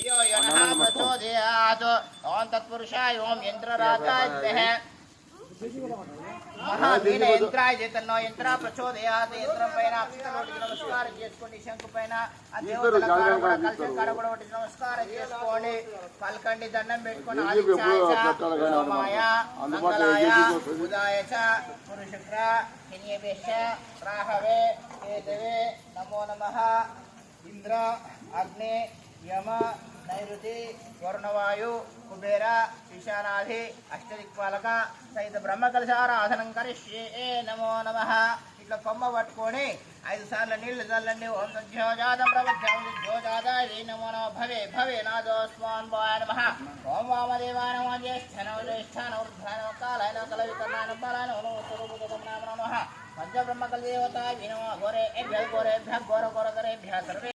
यो यनः प्रचोदयात् ओं तत्पुरुषाय ओं यन्त्रराजाय विद्महे महावीर యంత్రాయ చేతనో యంత్ర ప్రచోదయాత్ యంత్రం పైన అక్షతలోటి నమస్కారం చేసుకోండి శంకు పైన ఆ దేవతల కలశం కడగొడటి నమస్కారం చేసుకోండి పల్కండి దండం పెట్టుకొని ఆదిత్యాయ సోమాయ మంగళాయ బుధాయ చ పురుషుక్ర శనియేభ్యశ్చ రాహవే కేతవే నమో నమః ఇంద్ర అగ్ని యమ నైరుతి వరుణవాయు కుబేర ఈశానాధి అష్టదిక్పాలక సహిత బ్రహ్మకలశారాధనం కరిష్యే నమో నమః. ఇట్లా కొమ్మ పట్టుకొని 5 సార్లు నీళ్లు చల్లండి. ఓం జ్యోజాతం ప్రబుద్ధం జ్యోజాదాయ నమో నమః. భవే భవే నాదోస్మాన్ వాయ నమః. ఓం వామదేవాయ నమః. జ్యేష్ఠాన వృద్ధాన కాలాయ కల వికర్ణాన బాలాయ నమః. పంచబ్రహ్మకలదేవతాయ నమః. ఘోరేభ్యః ఘోరేభ్యః ఘోరఘోరకరేభ్యః సర్వే